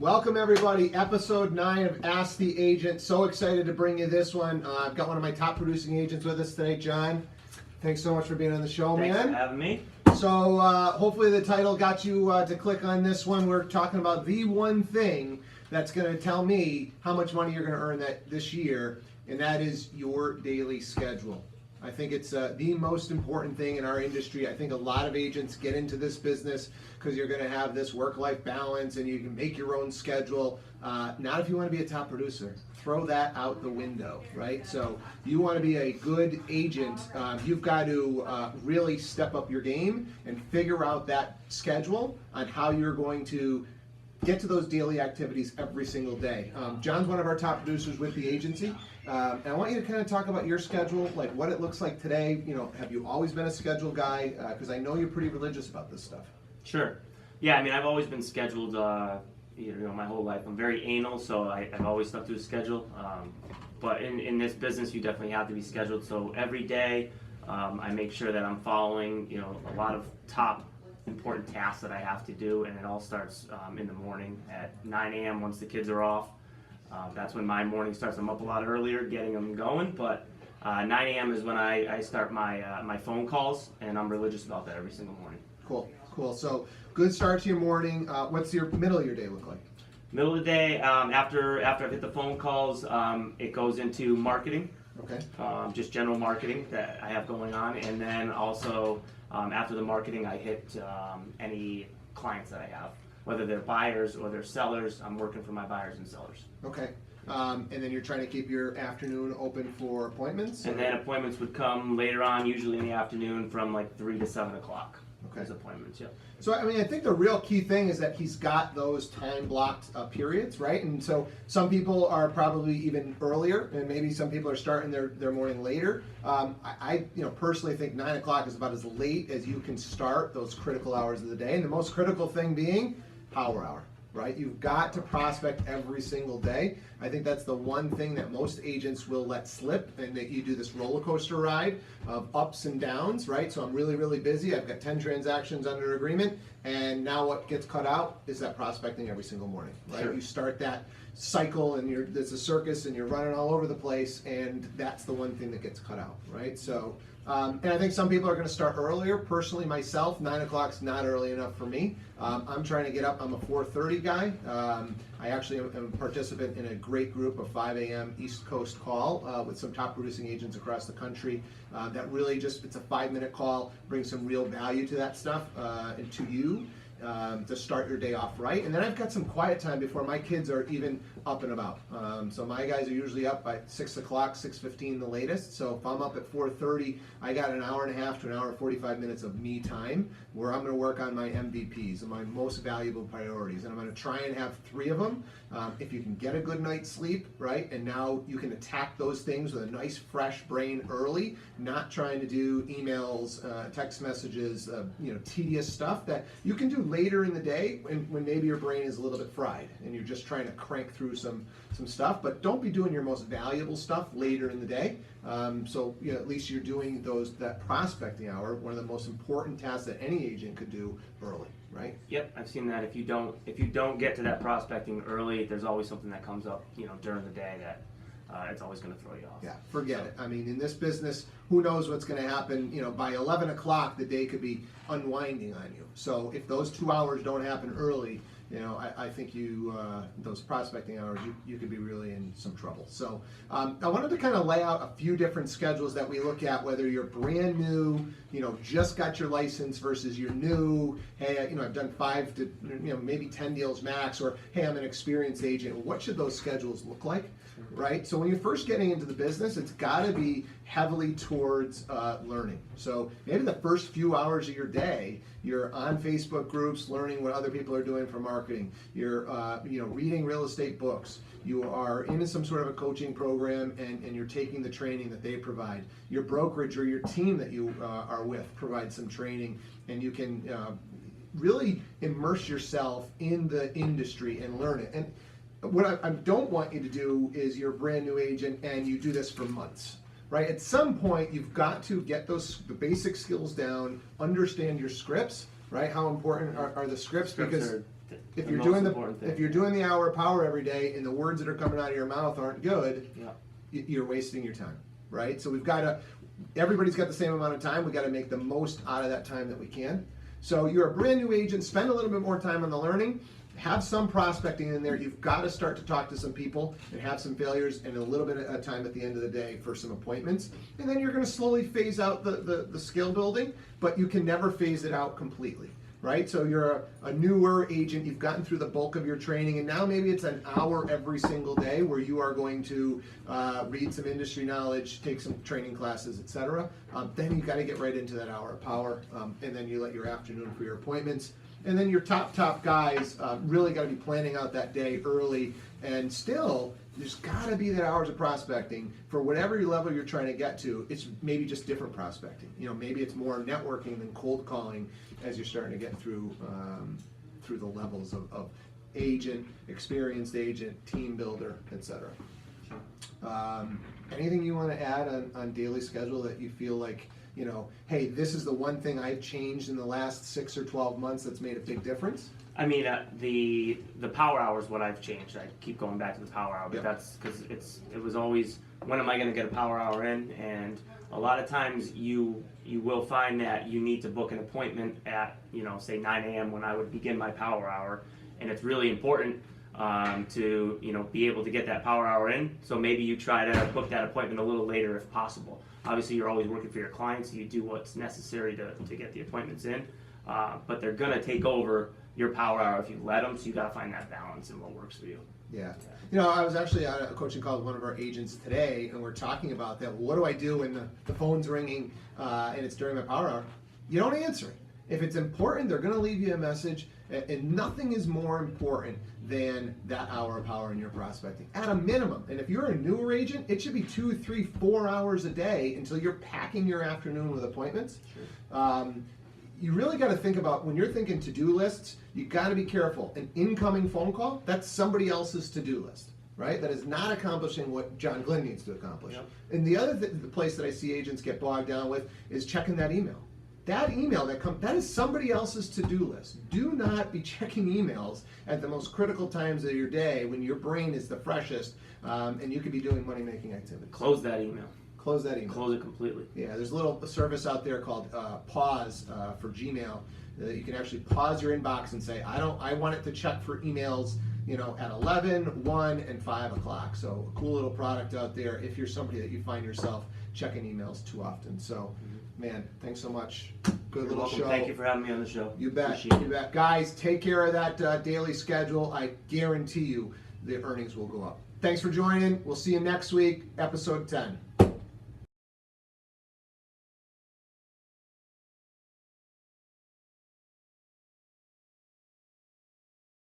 Welcome everybody, episode 9 of Ask the Agent. So excited to bring you this one. I've got one of my top producing agents with us today, John. Thanks so much for being on the show, man. Thanks for having me. So hopefully the title got you to click on this one. We're talking about the one thing that's going to tell me how much money you're going to earn this year, and that is your daily schedule. I think it's the most important thing in our industry. I think a lot of agents get into this business because you're going to have this work-life balance and you can make your own schedule. Not if you want to be a top producer. Throw that out the window, right? So you want to be a good agent. You've got to really step up your game and figure out that schedule on how you're going to get to those daily activities every single day. John's one of our top producers with the agency. And I want you to kind of talk about your schedule, like what it looks like today. You know, have you always been a schedule guy? Because I know you're pretty religious about this stuff. Sure. Yeah, I mean, I've always been scheduled, my whole life. I'm very anal, so I've always stuck to a schedule. But in this business, you definitely have to be scheduled. So every day, I make sure that I'm following, a lot of top important tasks that I have to do, and it all starts in the morning at 9 a.m. once the kids are off. That's when my morning starts. I'm up a lot earlier getting them going, but 9 a.m. is when I start my phone calls, and I'm religious about that every single morning. Cool. So good start to your morning. What's your middle of your day look like? Middle of the day, after I've hit the phone calls, it goes into marketing. Okay. Just general marketing that I have going on, and then also after the marketing, I hit any clients that I have. Whether they're buyers or they're sellers, I'm working for my buyers and sellers. Okay. And then you're trying to keep your afternoon open for appointments? And then appointments would come later on, usually in the afternoon from like 3 to 7 o'clock. Okay. As appointments, yeah. So, I mean, I think the real key thing is that he's got those time-blocked periods, right? And so some people are probably even earlier, and maybe some people are starting their morning later. I personally think 9 o'clock is about as late as you can start those critical hours of the day. And the most critical thing being power hour, right? You've got to prospect every single day. I think that's the one thing that most agents will let slip, and that you do this roller coaster ride of ups and downs, right? So I'm really, really busy. I've got 10 transactions under agreement, and now what gets cut out is that prospecting every single morning, right? Sure. You start that cycle, and there's a circus, and you're running all over the place, and that's the one thing that gets cut out, right? So, and I think some people are going to start earlier. Personally, myself, 9 o'clock's not early enough for me. I'm trying to get up. I'm a 4:30 guy. I actually am a participant in a great group of 5 a.m. East Coast call with some top producing agents across the country. That really it's a 5-minute call, brings some real value to that stuff and to you. To start your day off right. And then I've got some quiet time before my kids are even up and about. So my guys are usually up by 6 o'clock, 6:15 the latest. So if I'm up at 4:30, I got an hour and a half to an hour and 45 minutes of me time where I'm going to work on my MVPs and my most valuable priorities. And I'm going to try and have 3 of them. If you can get a good night's sleep, right, and now you can attack those things with a nice fresh brain early, not trying to do emails, text messages, tedious stuff that you can do later in the day when maybe your brain is a little bit fried and you're just trying to crank through some stuff. But don't be doing your most valuable stuff later in the day. So at least you're doing that prospecting hour, one of the most important tasks that any agent could do early, right? Yep, I've seen that. If you don't get to that prospecting early, there's always something that comes up, during the day that it's always going to throw you off. Yeah, forget it. I mean, in this business, who knows what's going to happen? By 11 o'clock, the day could be unwinding on you. So if those 2 hours don't happen early, I think those prospecting hours, you could be really in some trouble. So I wanted to kind of lay out a few different schedules that we look at, whether you're brand new, just got your license versus you're new, hey, I've done 5 to, maybe 10 deals max, or hey, I'm an experienced agent. What should those schedules look like, right? So when you're first getting into the business, it's got to be heavily towards learning. So maybe the first few hours of your day, you're on Facebook groups, learning what other people are doing for marketing. You're reading real estate books. You are in some sort of a coaching program, and you're taking the training that they provide. Your brokerage or your team that you are with provides some training, and you can really immerse yourself in the industry and learn it. And what I don't want you to do is you're a brand new agent and you do this for months. Right? At some point, you've got to get the basic skills down, understand your scripts, right? How important are the scripts? Because if The you're most doing important thing. if you're doing the hour of power every day and the words that are coming out of your mouth aren't good, Yeah. you're wasting your time, right? So we've got to, everybody's got the same amount of time. We got to make the most out of that time that we can. So you're a brand new agent, spend a little bit more time on the learning, have some prospecting in there. You've got to start to talk to some people and have some failures and a little bit of time at the end of the day for some appointments. And then you're going to slowly phase out the skill building, but you can never phase it out completely. Right? So you're a newer agent, you've gotten through the bulk of your training, and now maybe it's an hour every single day where you are going to read some industry knowledge, take some training classes, etc. Then you got to get right into that hour of power, and then you let your afternoon for your appointments. And then your top guys really got to be planning out that day early, and still, there's got to be that hours of prospecting for whatever level you're trying to get to. It's maybe just different prospecting. Maybe it's more networking than cold calling as you're starting to get through the levels of agent, experienced agent, team builder, etc. Anything you want to add on daily schedule that you feel like, hey, this is the one thing I've changed in the last 6 or 12 months that's made a big difference? I mean, the power hour is what I've changed. I keep going back to the power hour, but Yeah. that's because it was always, when am I going to get a power hour in? And a lot of times you will find that you need to book an appointment at, say 9 a.m. when I would begin my power hour, and it's really important to be able to get that power hour in. So maybe you try to book that appointment a little later if possible. Obviously, you're always working for your clients, so you do what's necessary to get the appointments in, but they're going to take over your power hour if you let them, so you got to find that balance and what works for you. Yeah. I was actually on a coaching call with one of our agents today, and we're talking about that. What do I do when the phone's ringing and it's during my power hour? You don't answer it. If it's important, they're going to leave you a message, and nothing is more important than that hour of power in your prospecting, at a minimum. And if you're a newer agent, it should be 2, 3, 4 hours a day until you're packing your afternoon with appointments. Sure. You really got to think about, when you're thinking to-do lists, you got to be careful. An incoming phone call, that's somebody else's to-do list, right? That is not accomplishing what John Glynn needs to accomplish. Yep. And the other the place that I see agents get bogged down with is checking that email. That email that is somebody else's to-do list. Do not be checking emails at the most critical times of your day when your brain is the freshest, and you could be doing money-making activities. Close that email. Close that email. Close it completely. Yeah, there's a little service out there called Pause for Gmail. You can actually pause your inbox and say, I want it to check for emails, at 11, 1, and 5 o'clock. So a cool little product out there if you're somebody that you find yourself checking emails too often. So, man, thanks so much. Good little show. Thank you for having me on the show. You bet. Appreciate You bet. Guys, take care of that daily schedule. I guarantee you the earnings will go up. Thanks for joining. We'll see you next week, episode 10.